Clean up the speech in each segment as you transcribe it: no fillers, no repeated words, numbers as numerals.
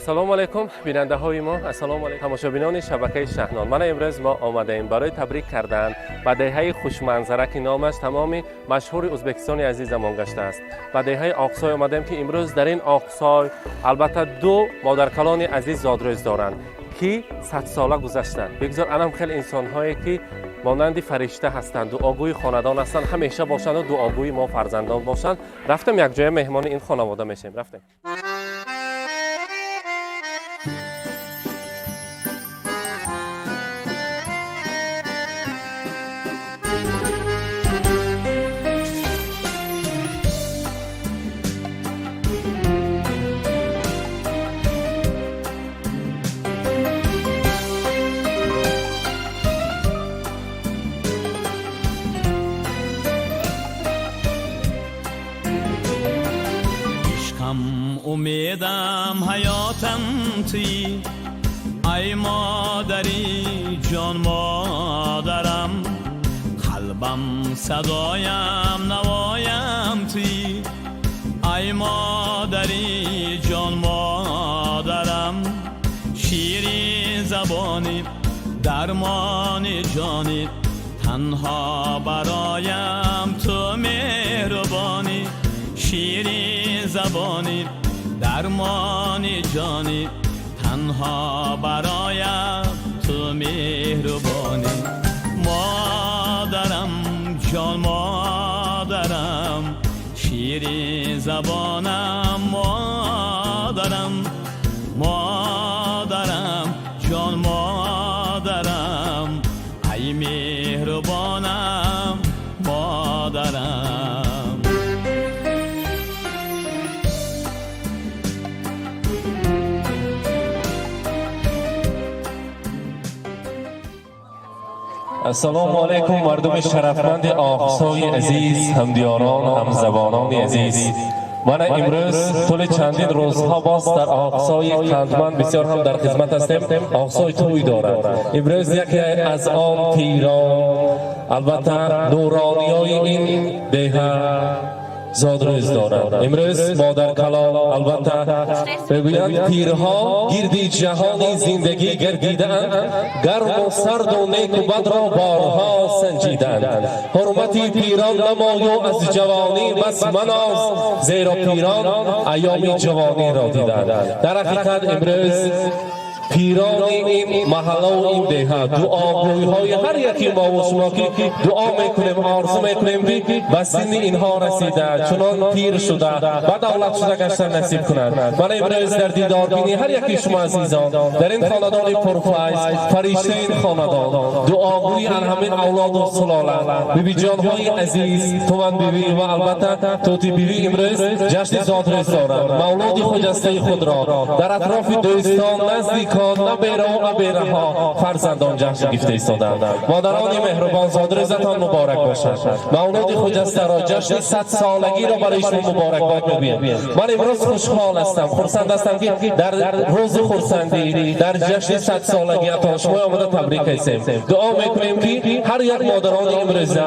السلام علیکم بیننده های ما، السلام علیکم تماشابینان شبکه شهنان. من امروز ما آمدیم برای تبریک کردن بدیهه خوشمنظره که نامش تمام مشهور ازبکستان عزیزمان گشته است. بدیهه آقسای آمدیم که امروز در این آقسای البته دو مادرکلان عزیز زادروز دارند که 100 ساله گذشتند. بگذار انم خیلی انسان هایی که مانند فرشته هستند، دعاگوی خاندان هستند، همیشه باشند و دعاگوی ما فرزندان باشند. رفتم یک جای مهمان این خانواده میشیم. رفتیم. امیدم حیاتم توی ای مادری جان مادرم، قلبم صدایم نوایم توی ای مادری جان مادرم، شیرین زبانی درمان جانی تنها برایم تو مهربانی، شیرین زبانی درمانی جانی تنها برایم تو مهربانی. مادرم جان مادرم، شیرین زبانم مادرم، مادرم جان مادرم، ای مهربانم مادرم. السلام علیکم مردم شرفمند آقسای عزیز، همدیاران، همزبانان عزیز. من امروز طول چندین روزها باز در آقسای قندمند بسیار هم در خدمت هستیم. آقسای توی دارد. امروز یکی از آن پیران، البته نورانیای این دیه زادروز دارد. امروز مادر کلان، البته بگویند پیرها گردی جهانی زندگی گردیدند، گرم و سرد و نیک و بد را بارها سنجیدند. حرمتی پیران نمایو از جوانی بس مناز، زیرا پیران ایام جوانی را دیدند. در حقیقت امروز پیران این محله و این دیه دعاگوی های هر یکی ما و شما که دعا میکنیم، آرزو میکنیم که به سن اینها رسیده، چنان پیر شده، بعد اولاد شده گشتن نصیب کنند. من امروز در دیدار بینی هر یکی شما عزیزان در این خاندان پرفیض، فرشته این خاندان، دعاگوی همین اولاد و سلاله، بیبی جان های عزیز، تومن بیبی و البته توتی بیبی امروز جشن زادروز دارند. مولود خجسته خود را در اطراف دوستان نزدیک نبیره و نبیره ها فرزندان جشن گفته ایستادند. مادران مهربان زادروزتان مبارک باشد. مولود خجسته را جشن 100 سالگی را برای شما مبارک باد میگویم. من امروز خوشحال هستم، خرسند هستم که در روز خرسندی در جشن 100 سالگیتان شما آمده تبریک هستیم. دعا میکنیم که هر یک مادران امروز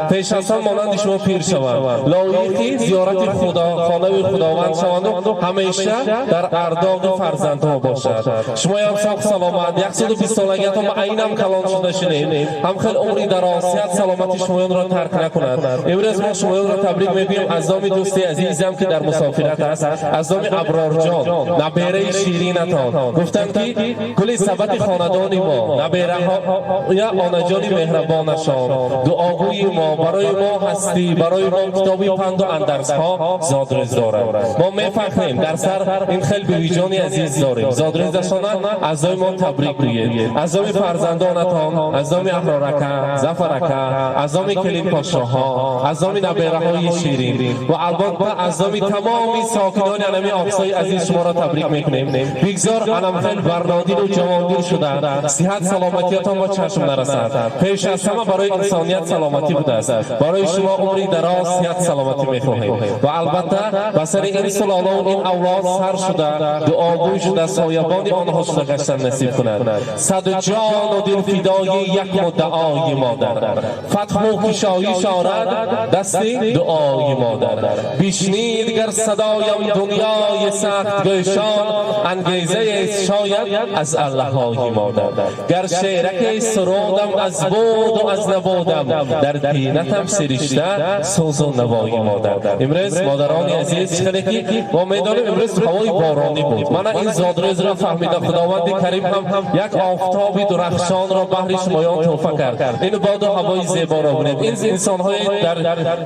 پیش از آن مانند شما پیر شوند، لایق زیارت خدا خانه خداوند شوند و همیشه در ارداغ فرزندها باشد. شما هم ساق سلامت 120 سالگیتان با اینم کلان شده شدید، هم خیلی عمری دراز، صحت سلامتی شمایان را ترک نکند. امروز ما شمایان را تبریک میگوییم. از نام دوستی عزیزم که در مسافرت است، از نام ابرار جان نبیره شیرینتان گفتند که کلی ثبت خاندان ما نبیره ها یا آنجان مهربانشان دعاگوی ما برای ما هستی، برای ما کتابی پند و اندرس ها زادروز دارند. ما میفخریم در سر این خیلی بیویجانی عزیز داریم. زادروزشان از ما تبریک بگید. از فرزندانتان، از احرارکه، زفرکه، از کلین پاشاها، از نبیره های شیرین و البته از تمامی ساکنان انمی آقسای عزیز شما را تبریک میکنیم. بگذار انم خیلی برنادین و جوانگیر شده، صحت سلامتیتان با چشم نرسد. پیش از همه برای انسانیت سلامتی بوده است. برای شما عمری دراز، صحت سلامتی میخواهیم و البته بسر این سلاله و این اولاد سر شده، دعاگوی شده، سایبان آنها شده گشتن نصیب کند. صد جان و دل فدای یک مدعای مادر، فتح و کشایش آرد دست دعای مادر. بشنید گر صدایم دنیای سخت گشان، انگیزه است شاید از الله‌های مادر. گر شعرک سرودم از بود و از نبودم، در دینتم سرشته سوز و نوای مادر. امروز مادران عزیز خیلی با میدانم امروز هوای بارانی بود. من این زادروز را فهمیدم خداوند کریم هم یک آفتابی درخشان را بهر شمایان تحفه کرد. این باد و هوای زیبا را ببینید. این انسان های در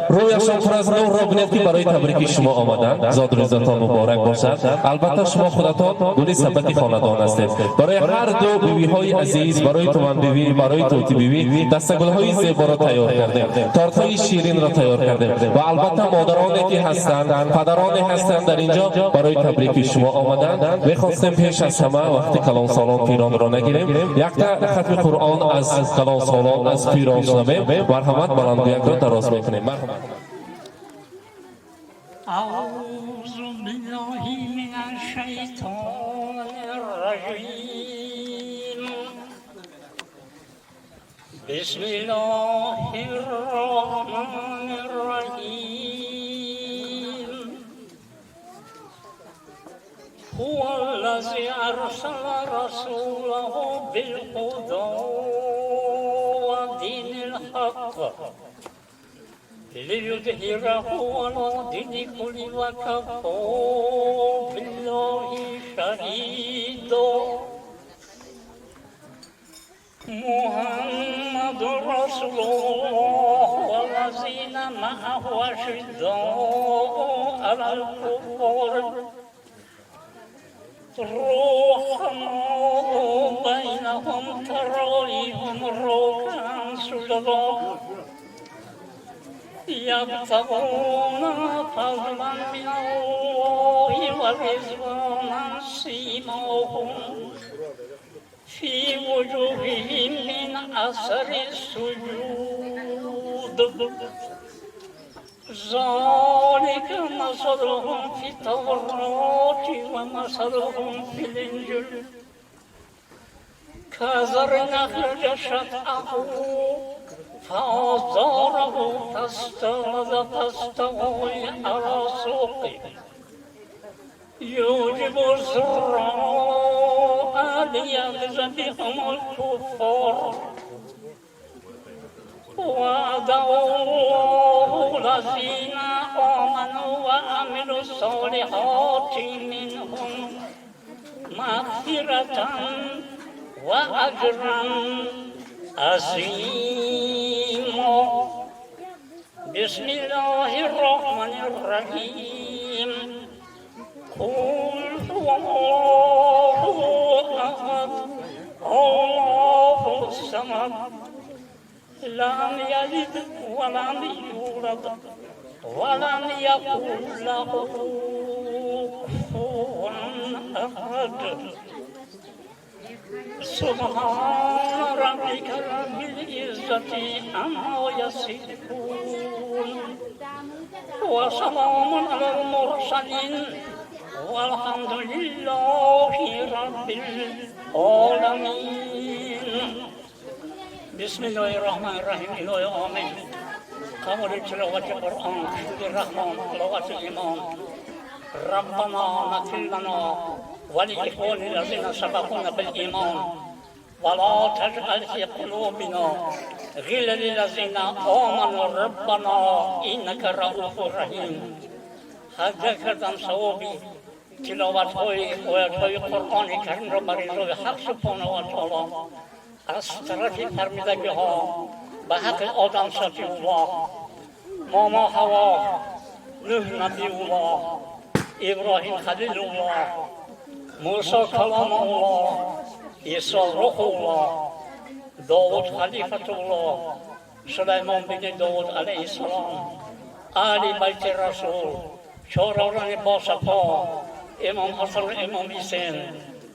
رویشان پر از نور را ببینید که برای تبریک شما آمدند. زادروزتان مبارک باشد. البته شما خودتان گل ثبت خاندان هستید. برای هر دو بیوی های عزیز، برای تومن بیوی، برای توتی بیوی دستگل های زیبا را تیار کردیم. تارت های شیرین را تیار کردیم و البته مادرانی که هستند، پدرانی هستند در اینجا برای تبریک شما آمدند. می‌خواستیم پیش از همه وقتی کلام سالان پیران را نگیریم، یک تا ختم قرآن از کلام سالان از پیران شنویم. مرحمت بلند یک را دراز میکنیم. مرحمت. أعوذ بالله من الشيطان الرجيم بسم الله الرحمن الرحيم هو الذي أرسل رسوله بالهدى ودين الحق ليظهره على دين كل وكفى بالله شهيدا محمد رسول الله والذين معه أشداء على الكفار رحماء بينهم تراهم ركعا سجدا يبتغون فضلا من الله ورضوانا سيماهم في وجوههم من أثر السجود ذلك مثلهم في التوراة ومثلهم في الإنجيل كزرع أخرج شطأه فأزاره فاستغلظ فاستوى على سوقه يوجب الزراء ليغيظ بهم الكفار وعد الله الذين آمنوا وعملوا الصالحات منهم مغفرة وأجرا عظيما بسم الله الرحمن الرحيم قل هو الله أحد الله الصمد لم يلد ولم يولد ولم يكن له كفوا أحد سبحان ربك رب العزة عما يصفون وسلام على المرسلين والحمد لله رب العالمين بسم الله الرحمن الرحيم إلهي آمين قبل تلاوة القرآن شكر الرحمن تلاوة الإمام ربنا اغفر لنا ولإخواننا الذين سبقونا بالإيمان ولا تجعل في قلوبنا غلا للذين آمنوا ربنا إنك رؤوف رحيم حج کردم ثوابی تلاوت های قرآن کریم را برای روی حق سبحانه و تعالی از طرف فرمیدگی ها به حق آدم ساتی الله ماما حوا نوح نبی الله ابراهیم خلیل الله موسی کلام الله عیسی روح الله داود خلیفت الله سلیمان بن داود علیه السلام آل بیت رسول شوران با صفا امام حسن امام حسین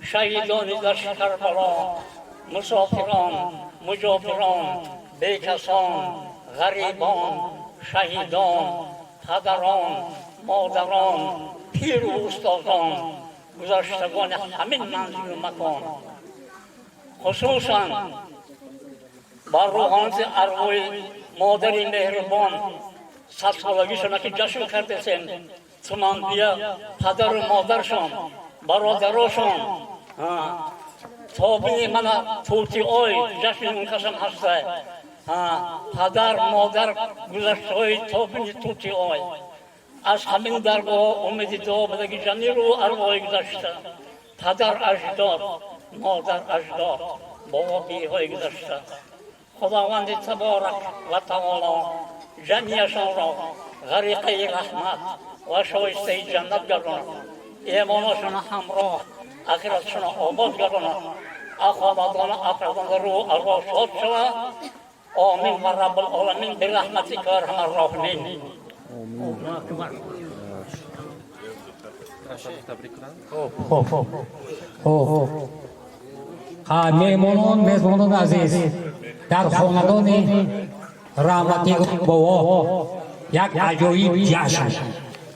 شهیدان در کربلا مسافران مجابران بیکسان غریبان شهیدان پدران مادران پیر و استادان گذشتگان همین منزل و مکان، خصوصا با روحانیت ارواح مادر مهربان 100 سالگیشون که جشن کردیم، تمام‌بیا پدر و مادرشون، برادرشون، تابعی من توتی اوی جشن اونکشم هسته، پدر مادر گذشته های تابعی توتی اوی. از همین درگاه امید دعا بدگی جنی رو ارواح گذشته، پدر اجداد، مادر اجداد، بابی های گذشته. خداوند تبارک و تعالی جمیعشان را غریقه رحمت و شایسته جنت گرداند، ایمانشان همراه آخرتشان آباد گرداند، آخوابادان آخرتان رو ارواح شاد شود. آمین و رب العالمین برحمتک ارحم الراحمین. میزبانان عزیز، در خاندان رحمتی بابا یک عجایب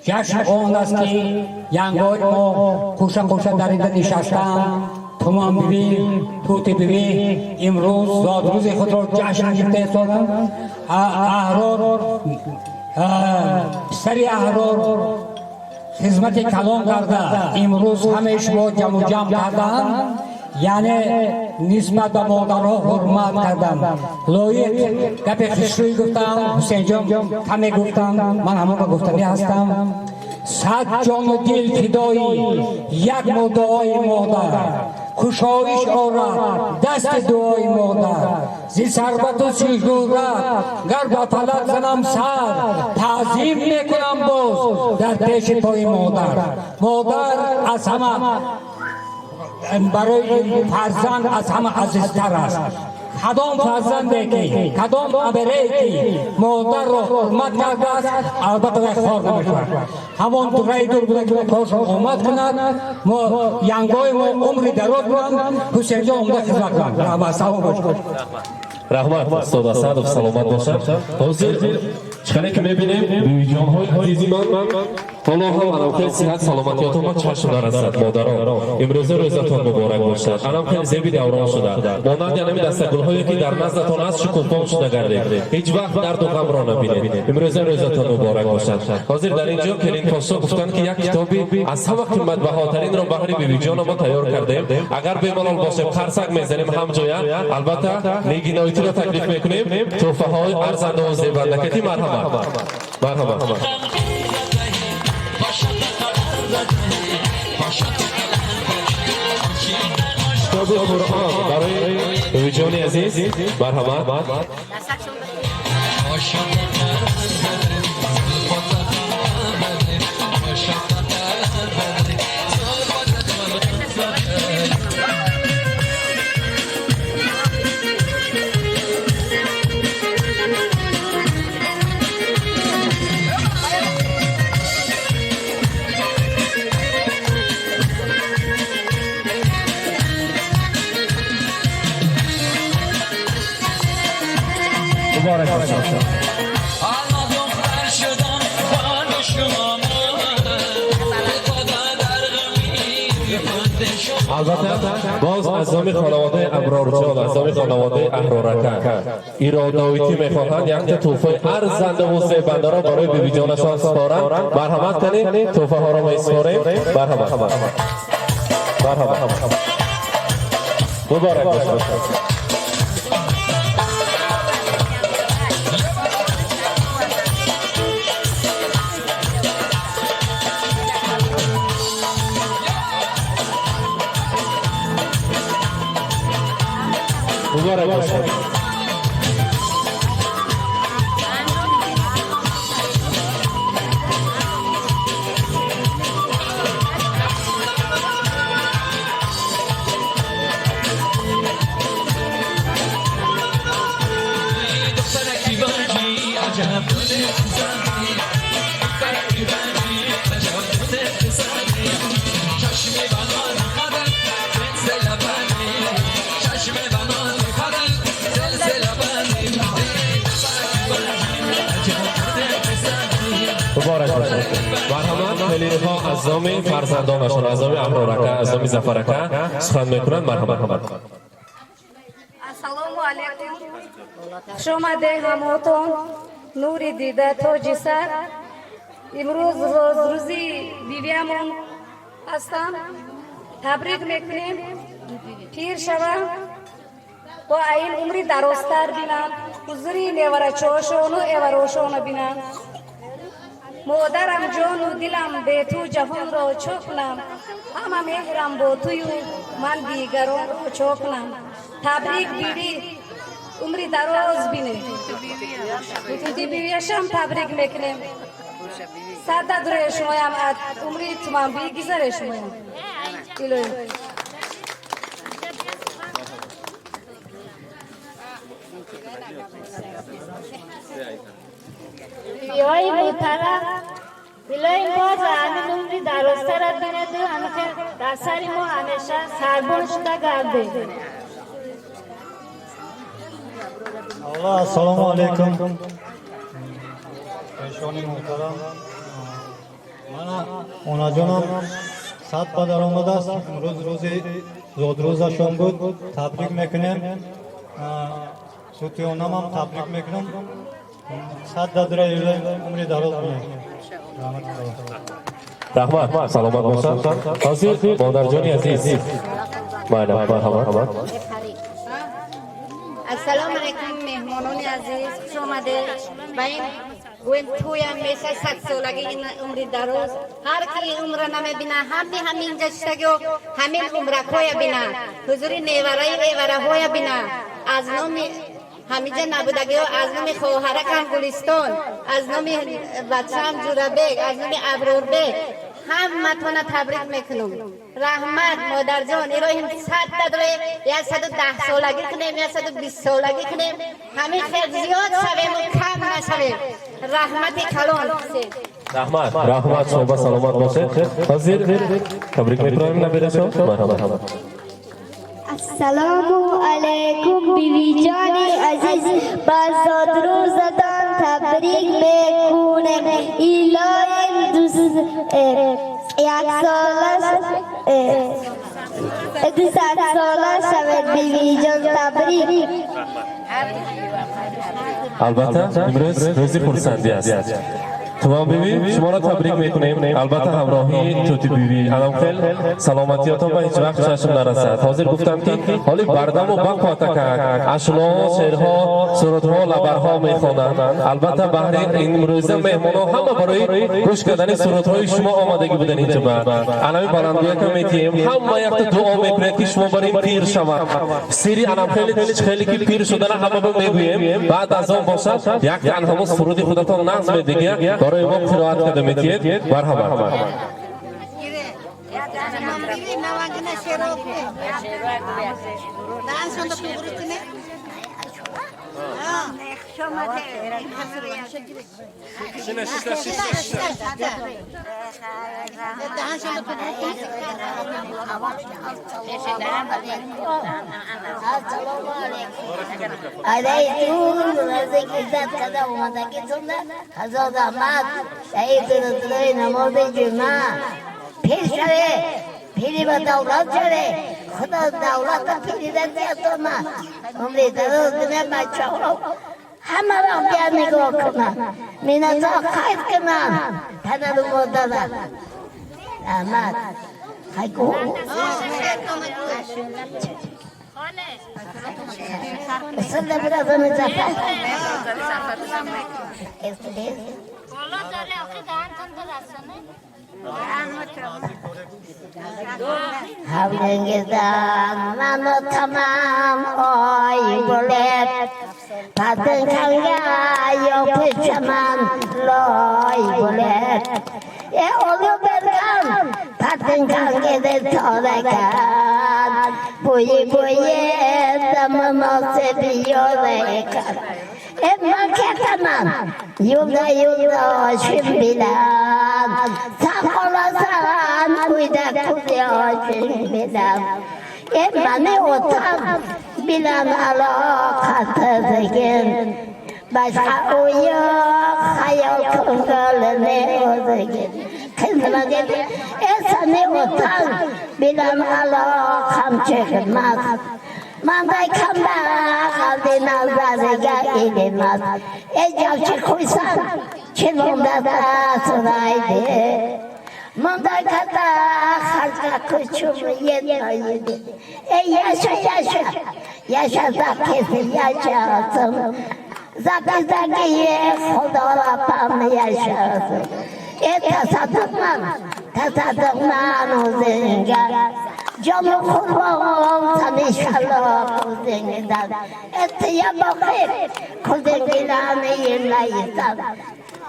جشن آن است که ینگای ما کوشه در اینجا نشستند. تمام بیبی توتی بیبی امروز زادروز خود را جشن گرفته سازند. احرار سری احرار خدمت کلام کرده امروز همه شما جمع کردند، یعنی نسبت به مادرها حرمت کردند. لایق گپ خوشرویی گفتم، حسین جان کمی گفتم، من همون را گفتنی هستم. 100 جان و دل فدای یک مدعای مادر، خوشایش آرد دست دعای مادر. زی ثروت و سیزدورت گر به فلک زنم سر، تعظیم میکنم باز در پیش پای مادر. مادر از همه برای فرزند از همه عزیزتر است. کدام فرزنده که کدام ابره که مادر را حرمت کرده است البته خار نمیشود. همون دوره دور بوده که کارش آمد کند، ما ینگای ما عمری دراز کنند، حسین جان عمده خدمت کنند. رحمت سلام باشد. رحمت استاد اسدов سلامت باشد. حاضر چکنه که میبینیم بیوی جانهای عزیزی من حالا هم الان خیلی صحت سلامتیاتون ما چشم دارستد مادران. امروزه روزتون مبارک باشد. الان خیلی زیبی دوران شده، مانند یعنی دستگل‌هایی که در نزدتان است شکوفا شده گردید، هیچ وقت درد و غم را نبینید. امروزه روزتون مبارک باشد. حاضر در اینجا کلین پاسو گفتن که یک کتابی از همه قیمت بهاترین را برای بیوی جان ما تیار کردیم. اگر بی‌ملال باشیم خرسک میزنیم هم جویا، البته نیگینایتی را تکلیف میکنیم. تحفه‌های ارزنده و زیبندکتی مرحبا. کتاب قرآن برای ویجان عزیز مرحبا. مبارک باشد. البته باز از نام خانواده ابرارجان، از نام خانواده احرارکن ایرادایتی میخواهند یک تحفه ارزنده و زیبنده را برای بیبی جانشان سپارند. مرحمت کنید تحفه ها را ما اسپاریم. مرحبا. مبارک باشد. مبارک باشد. مبارک باشد. مرحمت خیلی ها از نام فرزندانشان از نام ابرارکه از نام زفرکه سخن میکنند. مرحبا. السلام علیکم. خوش آمده همتون. نوری دیده تاج سر. امروز روزی بیویمون هستم. تبریک میکنیم. پیر شوم با این عمری درازتر بینم. حضوری نیورچه‌هاشون و ایوروشون بینم. مادرم جان و دلم به تو جهان را چکنم. همه مهرم با توی من دیگران را چکنم. تبریک بیبی عمری دراز بینه. تو بیویشم تبریک میکنیم. صد دوره شمایم عمری تمام بگذره شمایم. بیای محترم بلایم باز همین عمری درازتر از بیند و همیشه در سر ما همیشه سربون شده گرده. الله السلام علیکم. پیشانی محترم من اونا جانم صد با در آمده است. امروز روزی زودروزشون بود. تبریک میکنیم. سوتیونم هم تبریک میکنم. صد دادره ایران عمری دراز کنیم. رحمت سلامت باشد. حاضر مادر جانی عزیز. مرحبا. السلام علیکم مهمانان عزیز. خوش آمده. و این گوین تویم میشه 100 سالگی این عمری دراز. هر کی عمر نمیبینه همین جشتگی و همین عمرکای بینه. حضوری نیورای ایوره بینه. از نام همیشه نبودگی و از نام خواهرکم گلستان، از نام بچه‌م جورابک، از نام ابراربک همتون تبریک میکنم. رحمت مادر جان ایران 100 داره یا 110 سالگی کنیم یا 120 سالگی کنیم همین خیلی زیاد شویم و کم نشویم. رحمت کلان رحمت صحبت سلامت باشه. حاضر تبریک میکنم نبیرشو. مرحبا. السلام علیکم بیوی جان عزیز بازاد روزتان تبریک میکنم. ایلایم دوست یک ساله شود بیوی جان تبریک. البته امروز روزی خرسندی است. تمام بیبی شما را تبریک میکنیم. البته همراهی توتی بیبی علامخیل سلامتیاتون به هیچ وقت چشم نرسد. حاضر گفتم که حالی بردم و بقاتک اشلا شعرها سرودها لبرها میخوانند. البته بهر این امروزه مهمانان همه برای گوش کردن سرودهای شما آمادگی بودن اینجا. علامه بلندگوی کمیتی همه یک دعا میکنید که شما برای پیر شوند. سری علامخیل خیلی که پیر شدن همه رو میگوییم. بعد از آن باشد یک تنها سرود خودتان نظم دیگه برای ما قرائت کرده میتید. مرحبا. علیکم رزق عزت کده اومدگی تونه هزار زحمت شهید رسولای نماز جمعه پیر شده پیری به دولت شده خدا دولت پیری دستیتون عمری دراز کنه بچه ها همه را بیا نگاه کنن مینت ها خیر کنن پدر و مادر رحمت خیکو سلام برادر مزافر Hamdengizdan manu tamam oy bulet Patın kanga yok pichaman loy bulet olu berkan patın kange de torekan Buyi damını seviyorekan Maketaman yolda şimdilen Sakolasan kuyda şimdilen Bana otan bilen alakatıdın Başka uyuk hayal kırgılını odun Kızma dedi, seni utan, bilen alakam çekilmez. Manday kanda kaldı nazarıga ilimaz. Cavcı koysan, çılımda da sıraydı. Manday kanda harca kuşum yetmeydi. Yaşa yaşa, yaşa zakisi yaşasın. Zaki zakiye fotoğrafım yaşasın. Tasadıkman uzunca. Canı kurban sen inşallah kuzenginden. Ya bakayım kuzenginden yerleysen.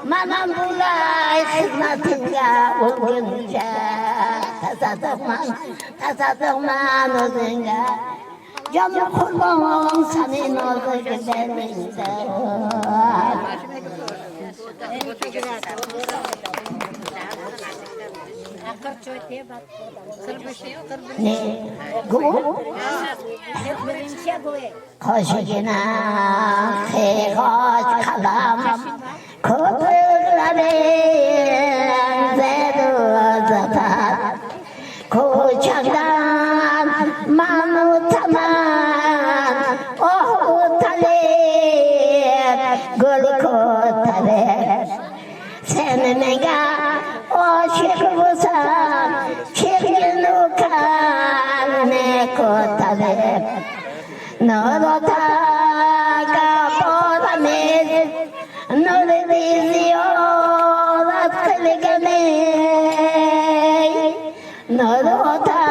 Manam bulay hizmetince uygunca. Tasadıkman uzunca. Canı kurban senin oldu güzelliğinden. Ne? Gu? Koşugina kıyıç kalam köpüklerin zedu zatar kucaktan mamutaman oh talep gül kotalep seninle aşık olsam çirkin ukanne kotalep Nurata kaporamet nur diziyorat kılgane Nurata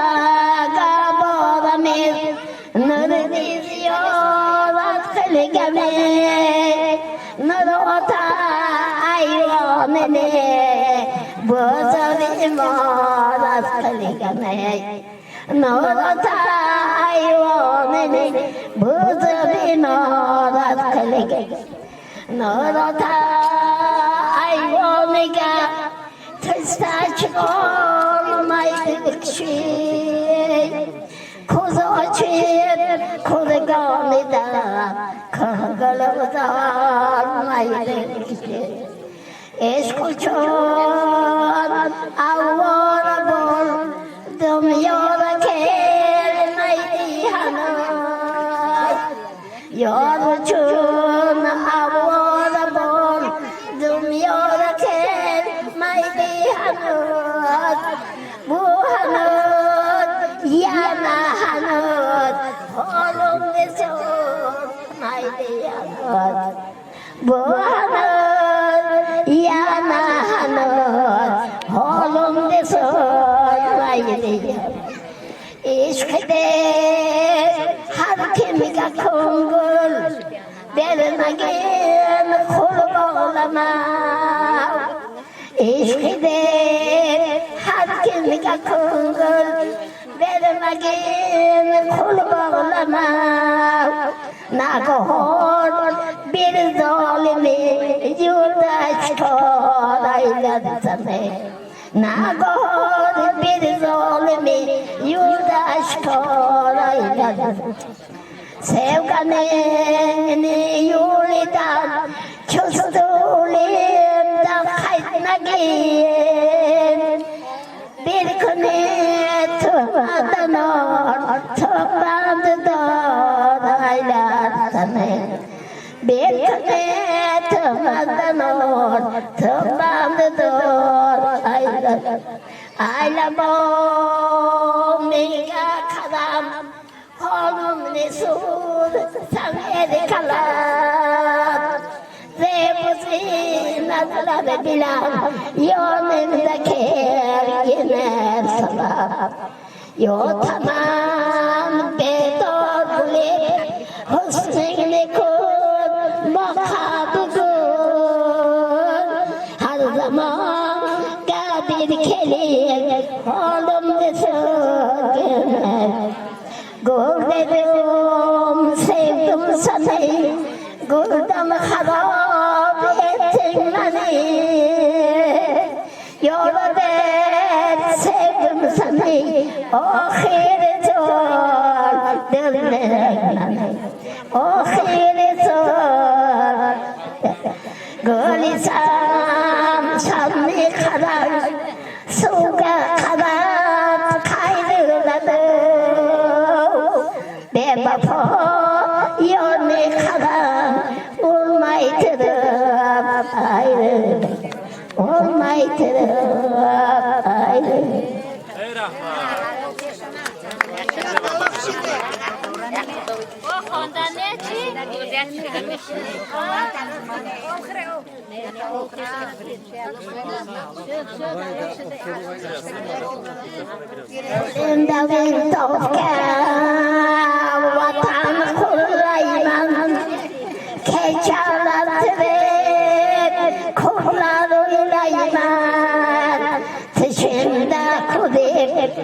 kaporamet nur diziyorat kılgane Nurata ayvanene bozar imorat kılgane Nurata ayvanene bozar imorat kılgane Nurata ayvanega testaç olmaydık şey Koz açıp kurganida kırgılızarmaydık şey Eşk uçan avvara bol dünyada kelmeydi hanım Yar uçun avvara bol dünyada kelmeydi hanım Bu hanım yana hanım oğlum desormaydı hanım Bu hanım yana hanım oğlum desormaydı İşkide her kimiga kongul vermegin kul bağlama İşkide her kimiga kongul vermegin kul bağlama Nagahor bir zalimi yurdaş kolaylatsane Nagahor bir zalimi yurdaş kolaylatsane Sevganin yulidan çözdüğümden kaynagin Bir kuni tümadan tümadan aylatsane Bir kuni tümadan tümadan aylatsane Aylamam minga kadam Kolum nesur sanedi kalam Zebuzi nazlar bilam Yonimda kergine salam Yo tamam bedorli Husnini kun makabu kun Her zaman kadir kelir Kolum nesur Gördüm, sevdim seni, gördüm harap ettin beni. Yolda sevdim seni, ahire zor dillerine. Ahire zor, gölisem seni kadar olmaytırıp ayrı. David Tofka, vatan kurlayman, keçalatırıp kurlar uylayman, tışında kudip,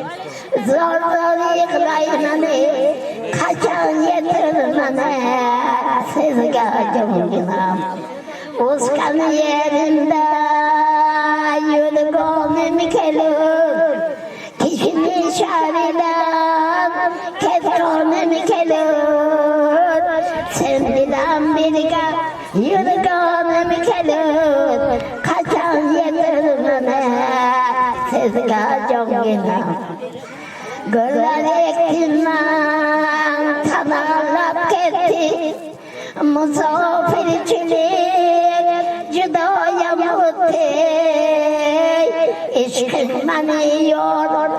zorlar yıklayman, kaçan yetirmene, sizgacım günam, uskan yerinde yürgünüm kelur, kişinin şaridan keskonum kelur, sen bilen birga yürgünüm kelur, kaçan yetirmene, sizgacım günam. Göller ektinden tanarlap gitti, musafirçilik cüdaya mutti. İşkın beni yor,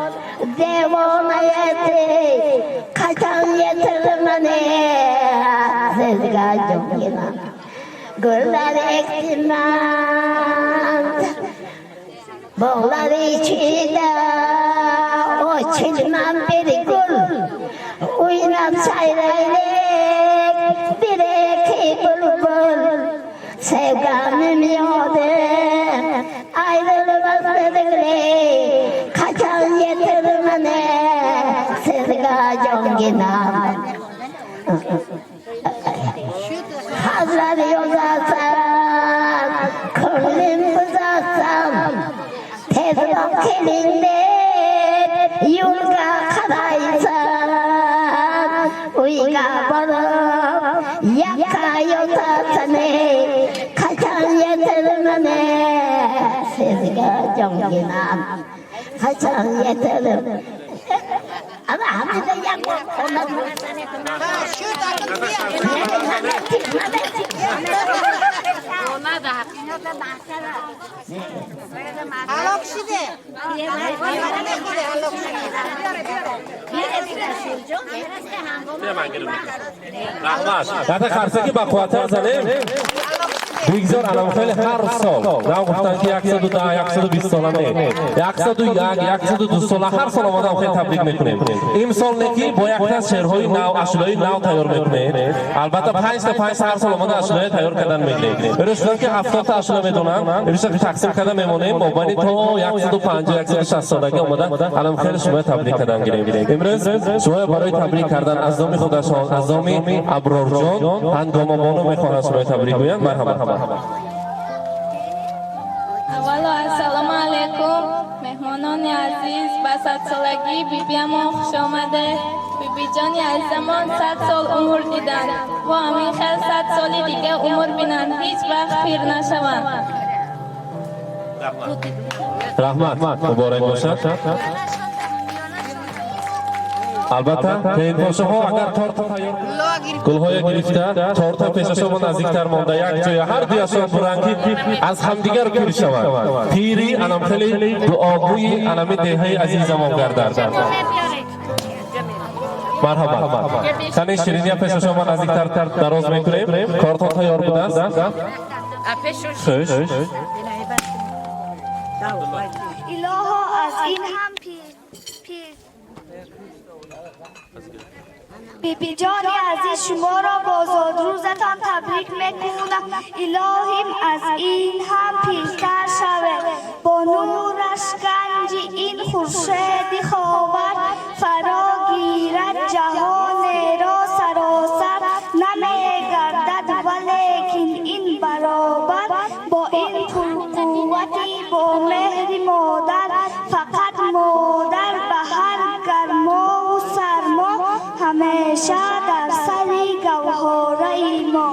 devona yetti, kaçan yetirmeni, sizgacım yine. Göller ektinden, bağlar içinde, o çilmem bir gül, uynam sayreylek, bir iki bülbül, sevgamım yoldu, ayrılmaz dedikleri, kaçan yetirmene, sizgacım günah. Hazlar yollarsan, könlüm buzarsam, tez bak elinde, yolga karaysan, uyga varıp, yaka yotasını, kaçan yetirmene, sizgacım günah. Kaçan yetirmene. Ama hamile yapma, ondan Rahmat. Zaten karşıdaki bakuvata zalim. Bigzor anam khayli har sol. Na guftan ki 110 120 sola ne. 101 sola har sol odam khayli tabrik mekunem. Imsol neki boyakta sherhoy naw ashloy naw tayyor mekune. Albatta 5 ta 5 har sol odam ashloy tayyor kadan mekune. Erishdan ki 70 ta ashloy medonam. Erishdan ki taqsim kadan memone mobani to 150 160 soladagi omadan anam khayli shuma tabrik kadan girem. Imroz shuma baroy tabrik kardan az nomi khudashon az nomi Abrorjon hangoma bono mekhonam shuma tabrik goyam. Marhamat. Avvalo assalomu alaykum mehmononi aziz va 100 solagi bibiyam xush omade. Bibijoni azamon 100 sol umr didan va amin xel 100 soli diga umr binan hech vaqt pir nashavan. Rahmat. Muborak bo'lsin. Albatta, keyin podshoho agar torta tayyor gulhoya girifta, torta peshashoma nazdiktar monda yak joya har du yashon buranki az hamdigar ko'rishaman. Piri anam khali duogo'yi anami dehay azizamon gardar. Marhamat. Qani shiriniya peshashoma nazdiktar daroz mekunем. Torta tayyor budas. Xo'sh. Iloho az in ham بیبی جان عزیز شما را با زادروزتان تبریک میکنم. الهیم از این هم پیشتر شود با نورش گنج این خورشید خاور فرا گیرد جهان را سراسر نمیگردد ولیکن این برابر با این قوتی با مهر مادر فقط مادر به هر گرما و سرما همیشه در سری گوهره ما.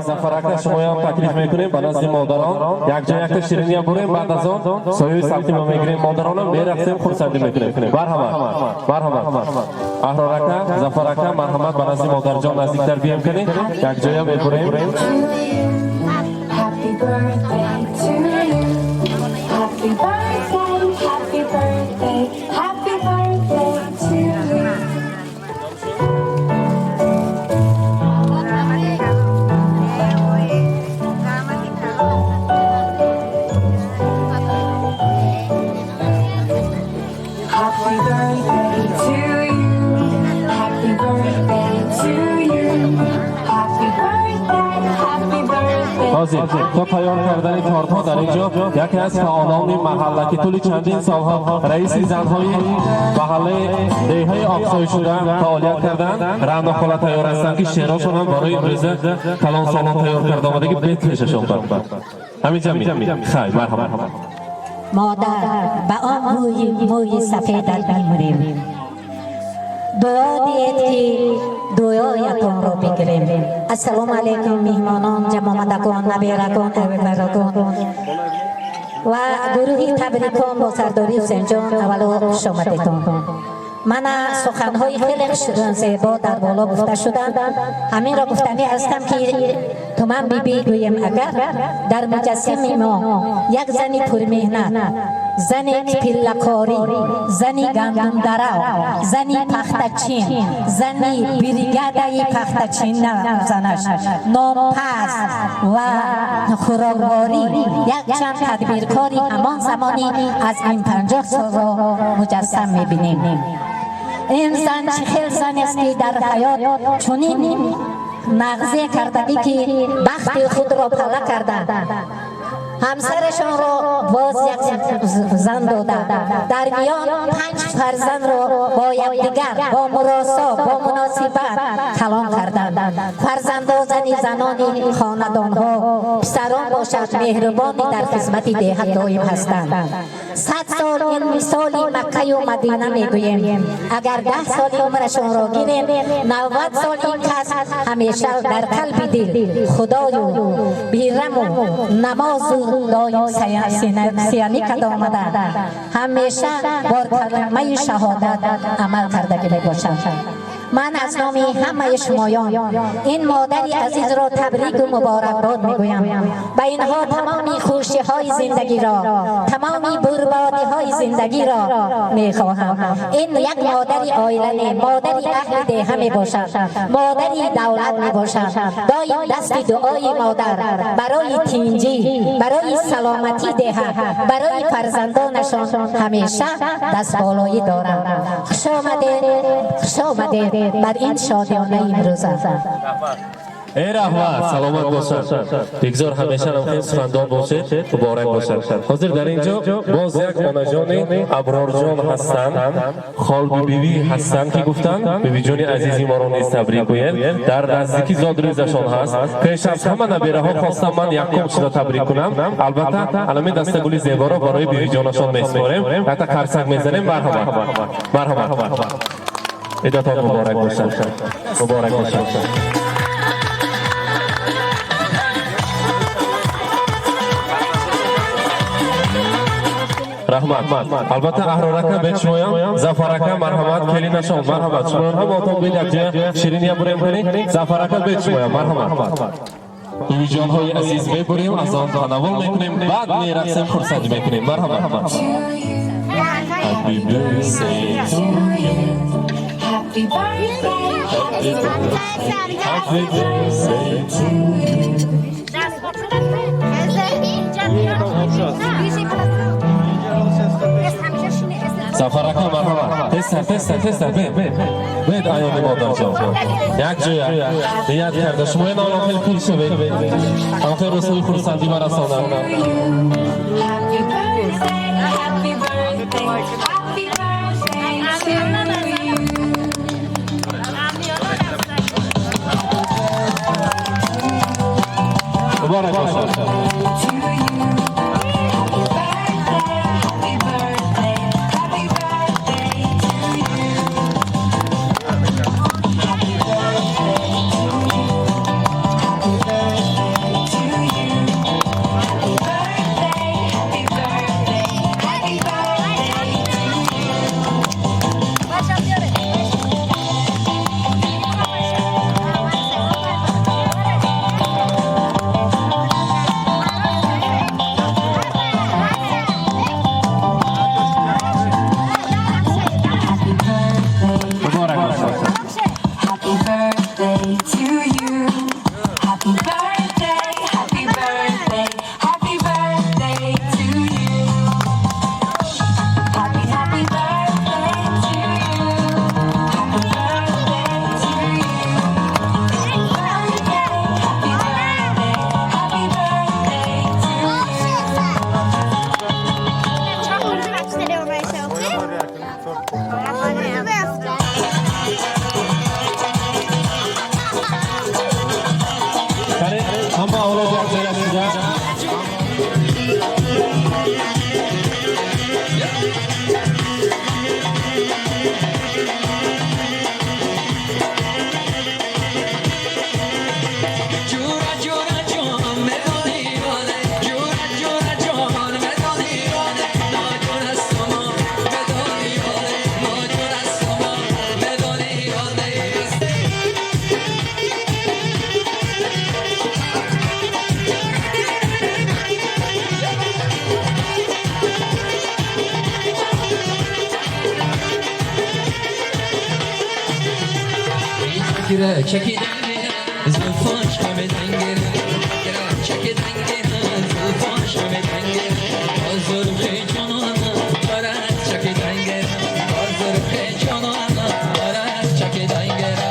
Zafaraka shoma ham taklif mekunем banazdi modaron yak joy yakta shiriniya burem ba'd az on so'yi saltima megirem modaronam beraqsem xursandi mekunem. Marhamat. Ahroraka, Zafaraka, marhamat banazdi modarjon nazdiktar biyam kani yak joy ham burem. Happy birthday to you. حاضر تا تیار کردن تارت ها در اینجا یکی از فعالان محله که طول چندین سالها رئیس زنهای محله دیهای آقسای شده فعالیت کردن رعنا خاله تیار هستند که شعراشون هم برای امروز کلان سالان تیار کرده آمده که بیت کششون برد همینجا می خیلی مرحبا مادر به آن موی سفیدت میمونیم دعا دید که دعایتان رو بگیریم السلام علیکم میهمانان جمامدکان نبیرکان اویبرکان و گروهی تبریکان با سرداری حسین جان اولو خوش آمدیدتان من سخنهای خیلی زیبا در بالا گفته شدند همین را گفتنی هستم که تو من بگویم اگر در مجسم ما یک زنی پرمهنت زنی پلکاری زنی گندم درو زنی پختچین زنی بریگاده پختچین زنش نامپس و خوراکواری یک چند تدبیرکاری همان زمانی از این 50 سال را مجسم میبینیم این زن خیلی زن است که در حیات چنین نغزه کردگی که بخت خود را پله کرده همسرشان را باز یک زن داده در میان 5 فرزند را با یکدیگر با مراسا با مناسبت کلام کردند فرزندان زنانی خاندان ها پسران باشد مهربانی در خدمت دیهت دائم هستند 100 سال این مثالی مکه و مدینه میگوییم اگر 10 سال عمرشان را گیریم 90 سال این کس همیشه در قلب دل خدای بیرم و نماز دایم سیانی کده آمده همیشه بر کلمه شهادت عمل کرده می باشد من از نام همه شمایان این مادری عزیز را تبریک و مبارکباد میگویم به اینها تمامی خوشی های زندگی را تمامی بربادی های زندگی را میخواهم این یک مادری عائله مادری اهل دیه می باشد مادری دولت می باشد دایم دست دعای مادر برای تینجی برای سلامتی دیه برای فرزندانشان همیشه دست بالایی دارد خوش آمده بر این شادیانه امروز ای رحمت سلامت باشد بگذار همیشه هم خیلی سخندان باشه مبارک باشد حاضر در اینجا باز یک خانجان ابرار جان هستند خال بیبی هستند که گفتند بیبی جان عزیزی ما را نیز تبریک گوید در نزدیکی زادروزشان هست پیش از همه نبیره ها خواستم من یک کمچ را تبریک کنم البته علامه دستگلی زیبا را برای بیبی جانشان میسپاریم حتی خرسک میزنیم مرحبا عیدتان مبارک باشد مبارک باشد رحمت البته احرارکه بیت شمایم زفرکه مرحمت کلی نشان مرحمت شمایان هم اتومبیل یک جای شیرینی هم بریم کنی زفرکه بیت شمایم مرحمت بیبی جان های عزیز میبریم از آن تناول میکنیم بعد میرقصیم خرسندی میکنیم مرحمت Happy birthday to you Happy birthday Happy birthday to you سفرک مرحبا تست بید آیانی مادر جان یک جویا نیت کرده شما این آن خیلی پول شوید آن خیلی رسوی خورسندی برسانم مبارک باشد گره چکی دنگره زلفاش همه دنگره گره چکی دنگره زلفاش همه دنگره باز زلفه جانانا دارد چکی دنگره باز زلفه جانانا دارد چکی دنگره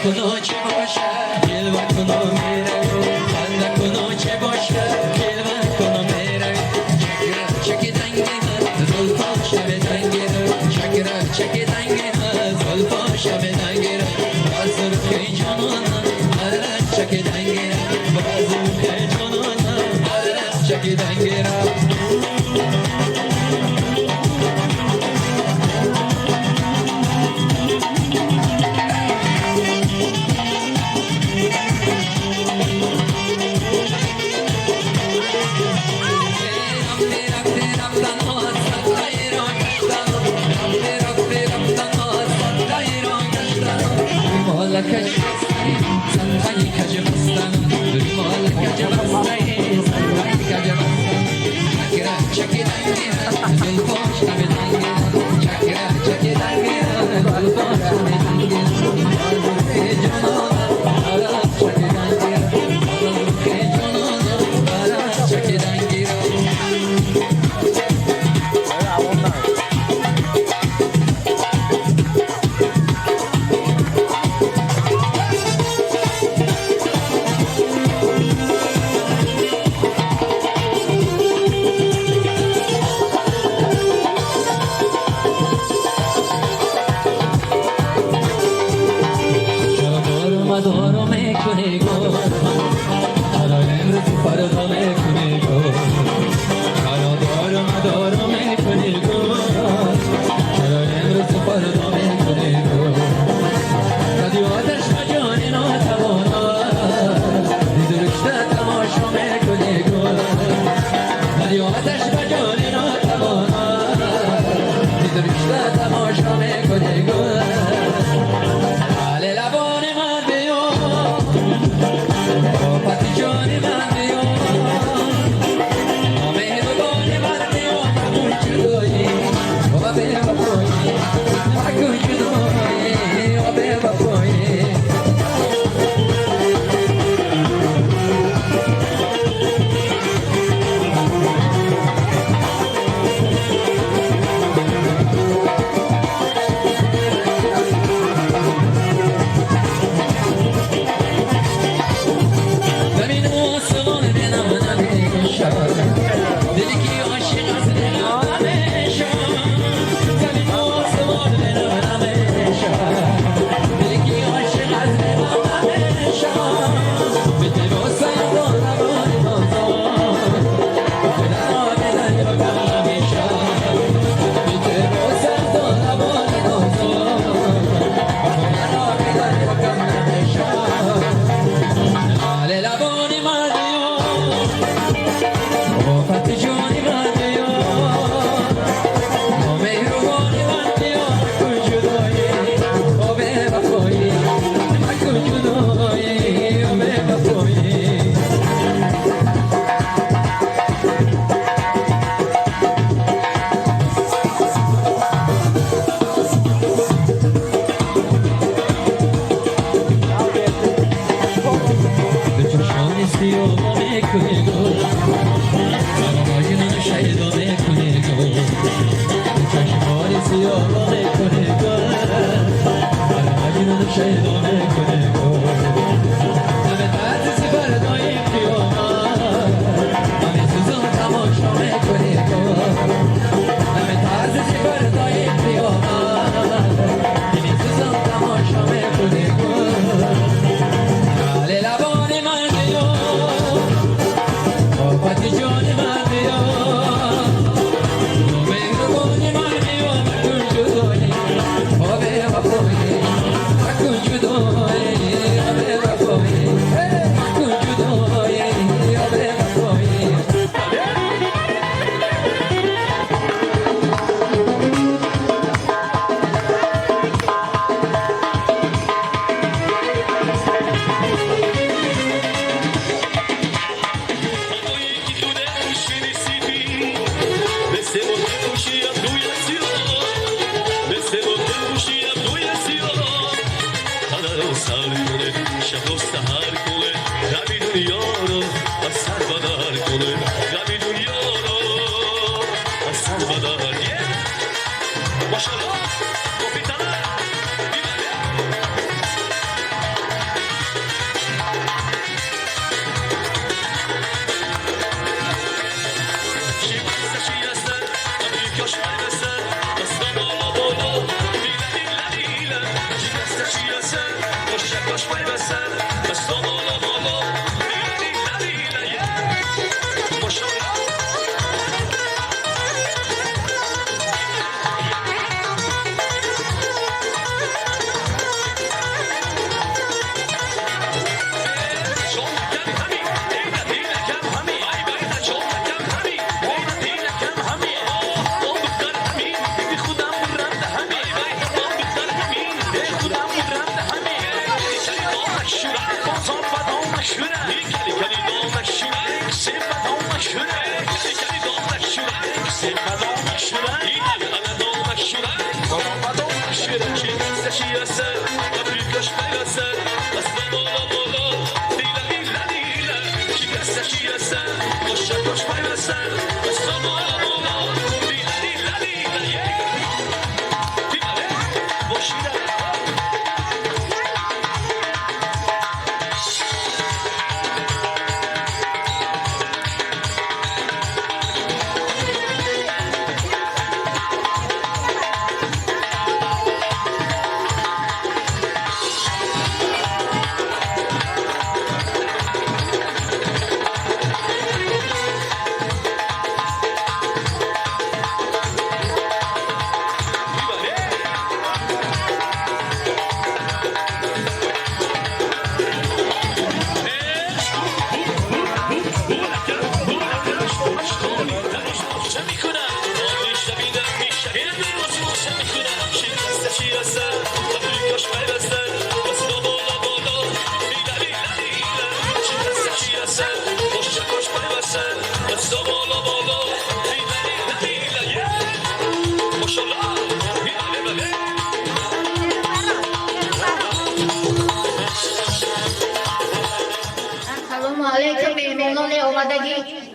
کنو چه باشه گلوه کنو میروی خنده کنو چه باشه گلوه کنو میروی چکی دنگه زلفاش به دنگه چکره چکی دنگه زلفاش به دنگه باز زلفه جانانا دارد چکی دنگه باز زلفه جانانا دارد چکی دنگه مالك سنغي كجبستان مالك جبستان سنغي كجبستان شكرا شكرا بالفوش بدنجي شكرا شكرا بالفوش بدنجي في جنانا على شكرا في جنانا على شكرا مدارو میکنی گو حالا امروز فردا میکنی گو حالا مدارو میکنی گو حالا امروز فردا میکنی گو رادیو آتش و جانی ناتوانا دیدرشته تماشا میکنی گو رادیو آتش و جانی ناتوانا دیدرشته تماشا میکنی گو رو سر کنه شب و سهر کنه غمی دنیا رو از سر بدر کنه غمی دنیا رو از سر بدر ماشاءالله کپیتانه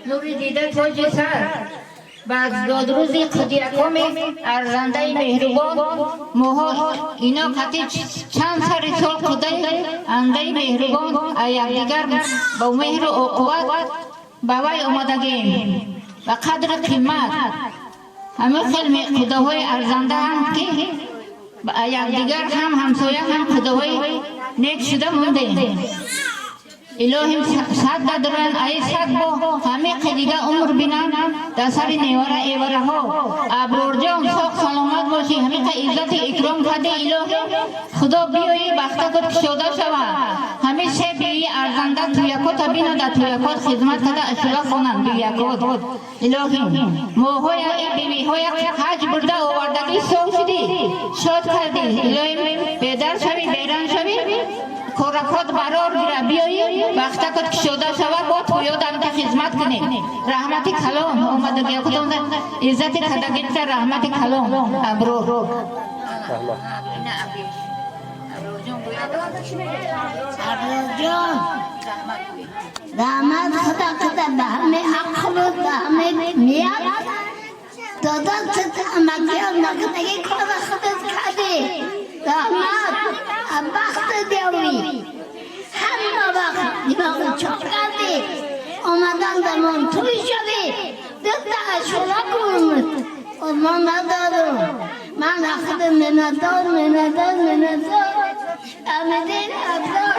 نوری دیده توجه سر بعد داد روزی خدیرکم ارزنده مهربان موها اینا قطعی چند سر سال خدای انده مهربان یکدیگر با مهر و قوت باوی آمدگیم و قدر قیمت همه خیلی خداهای ارزنده هم که یکدیگر هم همسایه هم خداهای نیک شده مونده الهیم صد دادرن ای صد با همه قدیگه عمر بینن در سر نیوره ایوره ها ابرور جان ساق سلامت باشی همه عزت اکرام کرده الهی خدا بیایی بخته کد کشوده شوه همه سه بیایی ارزنده تو یکوت بینه در تو یکوت خدمت کرده اشلا خونن بی یکوت الهی موهای ای بیبی های حج برده آوردگی سو شدی شاد کردی الهی بیدر شوی بیران شوی کورکات برار گیره بیایی وقتا کد کشوده شود با تویو دمت خدمت کنی رحمت کلام اومده گیا کدام عزت کدگیت رحمت کلام ابرو جان داماد خدا خدا دامه عقل دامه میاد دادا چطور مگیام نگی خدا خدا کردی داماد وقت دیوی همه وقت دماغ چاپ کردی آمدن درمان توی شدی دست اشورا کنمت من ندارم من خود مندار آمدین ابدار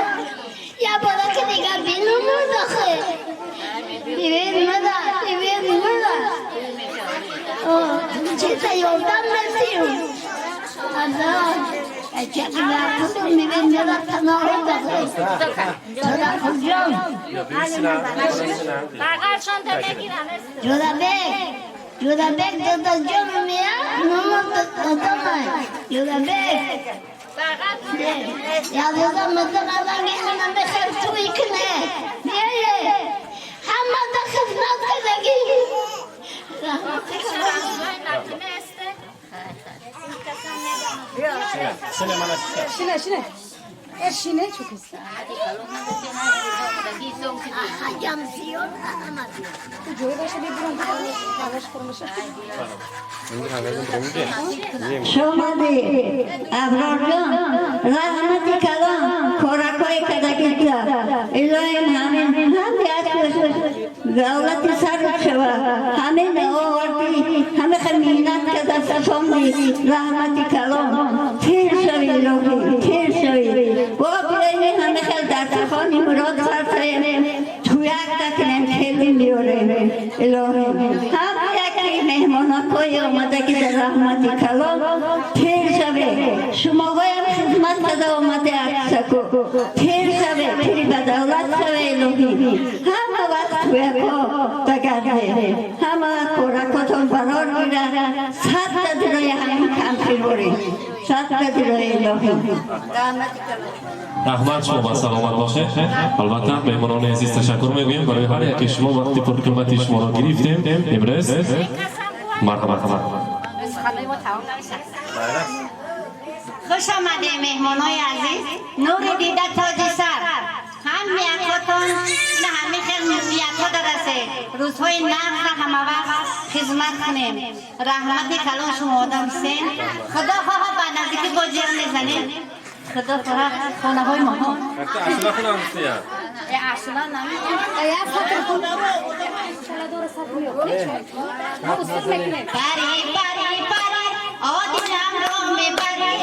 یا بالا که دیگر بینو مردخه بیوین مدار چیزا یادم نسیم ابدار چیزی نکنم بیوین مدار تناره دخه جدا کجام جدا بگ دادا جام میا نمود دادا مای جدا بگ یا دادا مدام آدمی همه بخیر توی کنه نیه همه دا خدمت کردگی Eşine çok ister. Jamsiyon amat. Joy da şimdi bir arkadaş kurmuşum. شامده ابرارجان رحمتی کلام کارکای کدکیتا الهیم همین هم بیاد دولت سر شوا همین آوردی همه خمینت کده سفامدی رحمتی کلام تیر شوی الهی تیر شوی با بیایی همه خل در تخانی مراد فرساییم تویک دکنیم خیلیم بیاریم الهی هم یکی مهمانات کوی آمده که در رحمتی کلام تیر شوه شما باید خدمت کده آمده اکسکو تیر شوه تیری بدولت شوه الهی همه وقت توی پا بگرده همه کورکاتون برار گیره صد دلای همین کمپی بوری صد دلای الهی رحمت شما با سلامت باشه. البته مهمانان عزیز تشکر میگویم برای هر یک شما وقتی پرکلمتی شما را گرفتیم امروز مرحبا. خوش آمده مهمانای عزیز نور دیده تاج سر هم میاکاتون نه همه خیلی میاکا درسته روزهای نقل همه وقت خدمت کنیم رحمتی کلام شما آدم سین خدا خواه با نزدیکی با جیر میزنیم خدا خواه خانه های ما ها اصلا خونه همسته یا؟ اصلا نمیدونم Ya satır kul. Şöyle doğru satmıyor. Bu satmak ne? پری پری پری آدینم رو میبری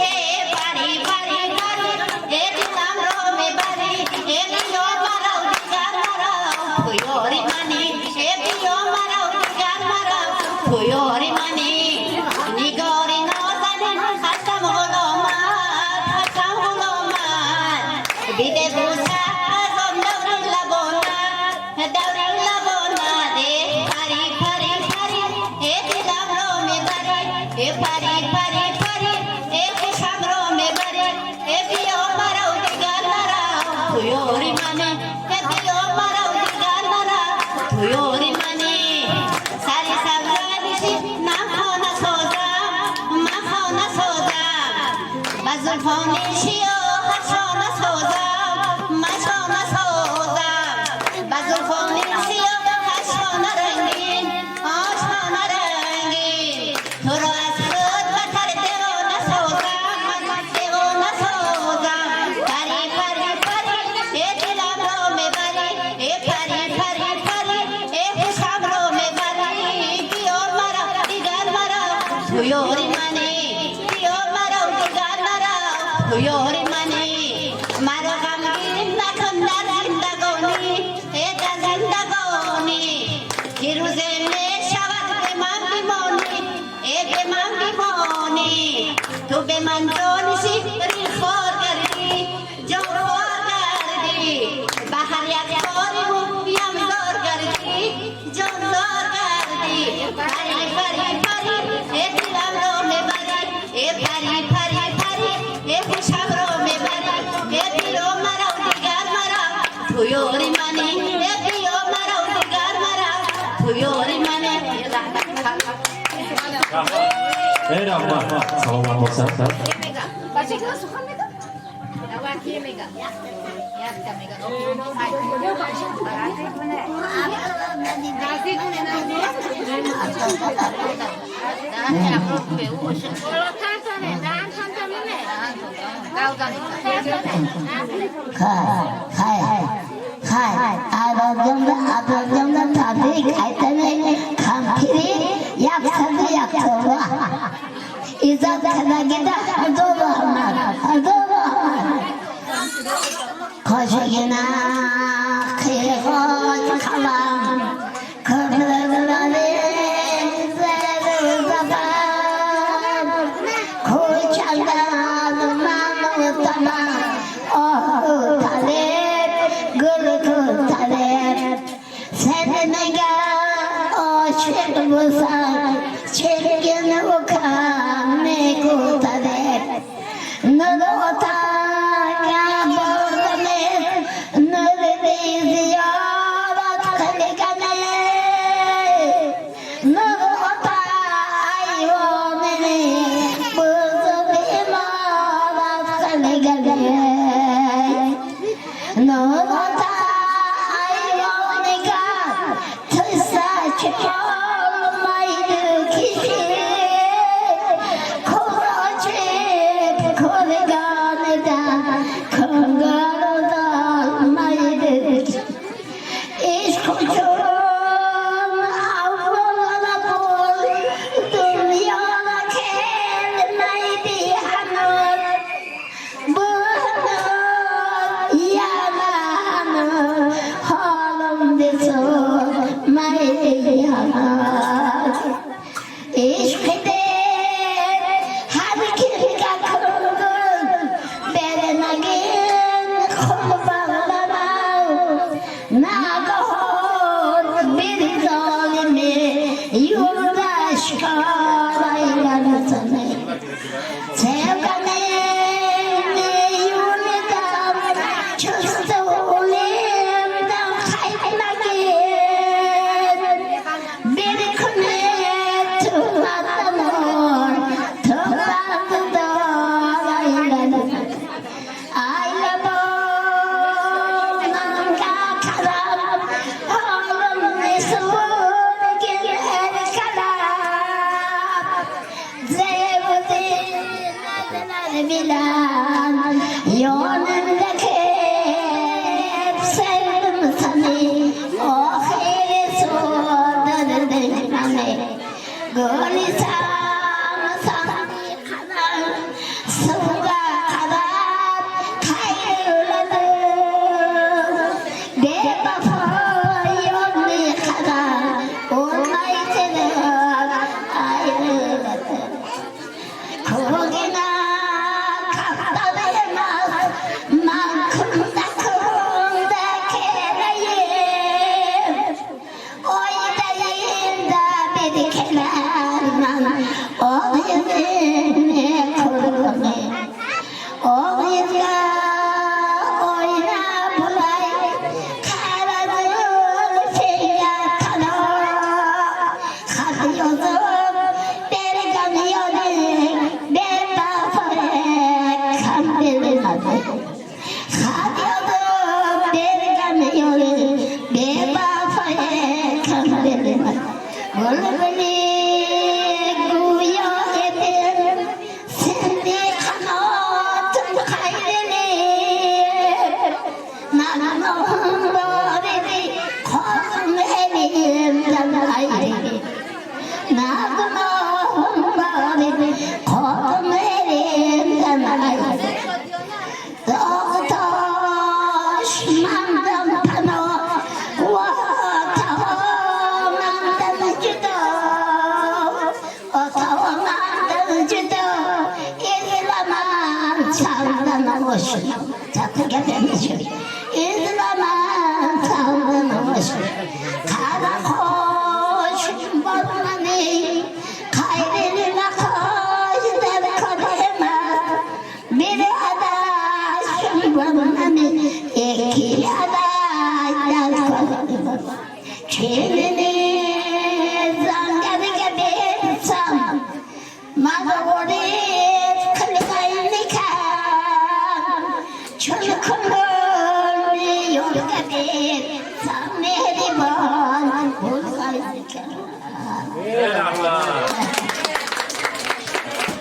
پری پری پری ایدینم رو میبری ایدیو مرا دیگر مرا پویاری منی ایدیو مرا دیگر مرا پویاری منی نگاری نازنین خستم غلامت خستم غلامت بیده بوسه ازم دوری لبانت دوری لبانت پری پری پری ایدیلم رو میبری پری پری پری خوشم رو میبری بیا مرا دیگر مرا تویاری منی بیا مرا دیگر مرا تویاری منی سری سبزانیشی من خانه سازم من خانه سازم و زلفانیشی هر شانه سازم من شانه سازم و زلفانیشی هر شانه رنگین آشانه رنگین تو را از خود بتر دیوانه سازم دیوانه سازم پری پری پری دلم رو میبری پری پری پری خوشم رو میبری بیار مرا دیگر مرا تویاری منی بیار مرا دیگر مرا تویاری منی مرا غمگین نکن در زندگانی در زندگانی که روزه میشود به من بیمانی به من بیمانی تو به من جانشی ری خوار کردی جان خوار کردی به هر یک کاری یم زار کردی جان زار کردی پری پری پری دلم رو میبری پری پری پری خوشم رو میبری بیا مرا دیگر مرا تویاری منی بیا مرا دیگر مرا تویاری منی ای رحمت سلامت باشم. Başka suhan mı? Abracımda tabii kaytene kampiri yaksadı yaktırma. İzat kadar gider adoba amar, adoba amar. Koşuyuna kıyıkoç kalan, kırmızıları zerri zaman. Koçaldan mamı tamam, oh talep, gül talep. Sen ne gel, aşık bulsan, çirkin ukan ne kutalep. Nurota ya bordame, nur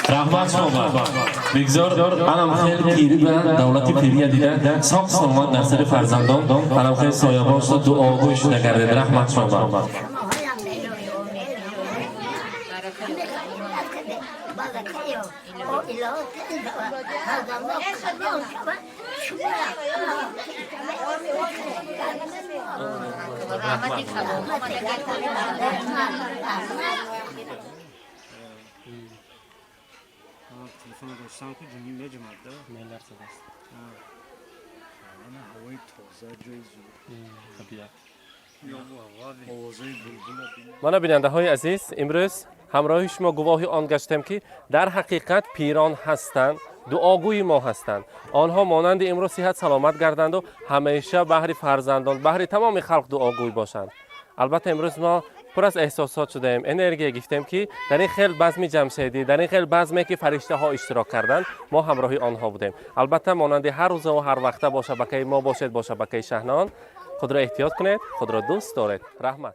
رحمت شما بگذار انم خیلی پیری و دولتی پیری دیده ساق سلمان در سر فرزندان انم خیلی سایبان شد دعاگوش نگرده رحمت شما تلفن دوستان که جنگی نجمعد میلر صداست انا هوای تازه جای زور من بیننده های عزیز امروز همراه شما گواهی آن گشتم که در حقیقت پیران هستند دعاگوی ما هستند آنها مانند امروز صحت سلامت گردند و همیشه بهر فرزندان بهر تمام خلق دعاگوی باشند البته امروز ما پر از احساسات شدیم انرژی گفتیم که در این خیلی بزم جمشیدی در این خیلی بزمی که فرشته ها اشتراک کردند ما همراهی آنها بودیم البته مانند هر روز و هر وقت با شبکه ما باشید با شبکه شهنان خود را احتیاط کنید خود را دوست دارید رحمت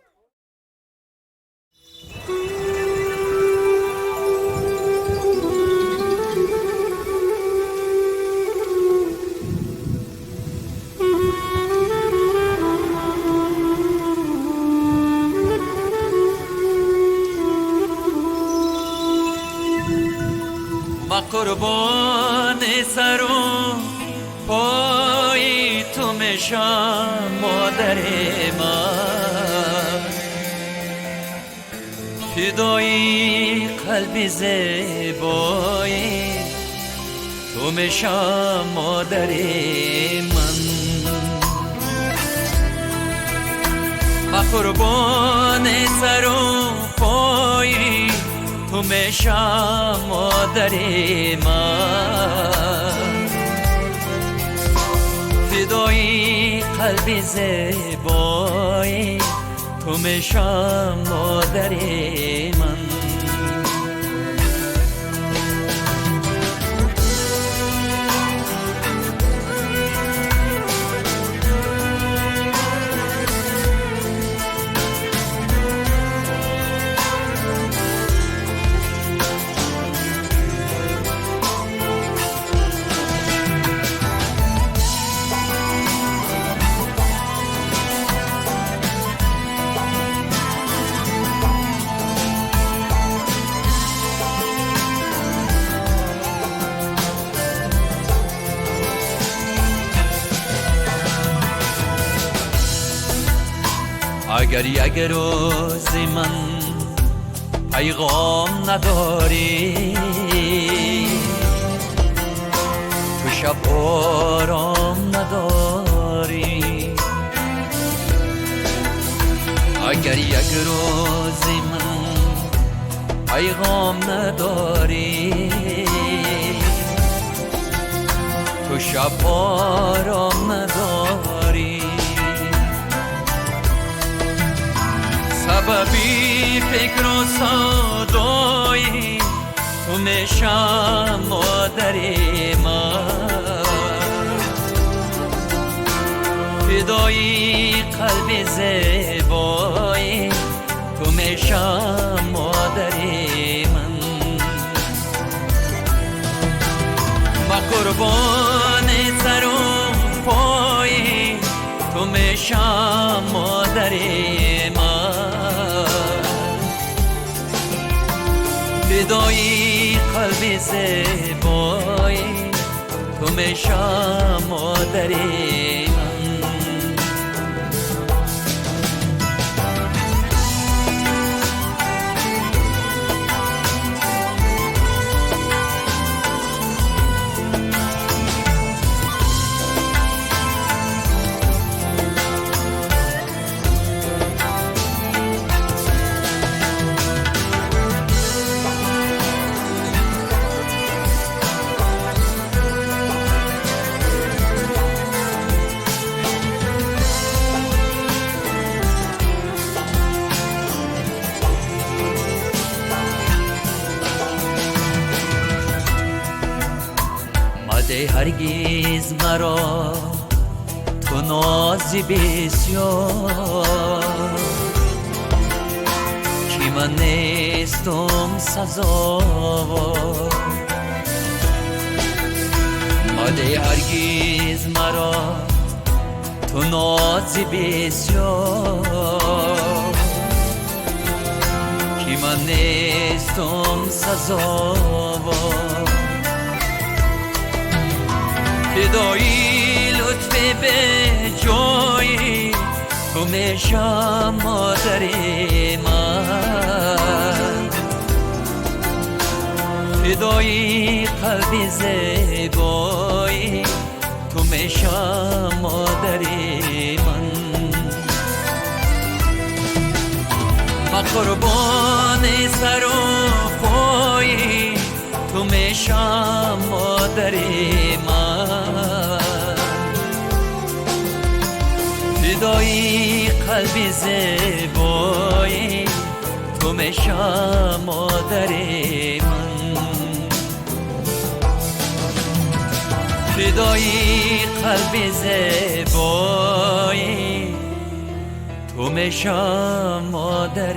قربان سر و پای تو میشم مادر من فدای قلب زیبای تو میشم مادر من قربان سر و پای تو میشم مادر من فدای قلب زیبای تو میشم مادر من اگر یک روز من پیغام نداری تو شب آرام نداری اگر یک روز من پیغام نداری تو شب آرام نداری سببی فکر و صدای تو میشم مادر من فدای قلب زیبای تو میشم مادر من با قربان سر و پای تو میشم مادر من فدای قلب زیبای تو میشم مادر من هرگز مرا تو نازی بسیار که من نیستم سزاوار مده هرگز مرا تو نازی بسیار که من نیستم سزاوار فدای لطف به جای تو میشم مادر من فدای قلب زیبای تو میشم مادر من با قربان سر و پای تو میشم مادر من فدای قلب زیبای تو میشم مادر من فدای قلب زیبای تو میشم مادر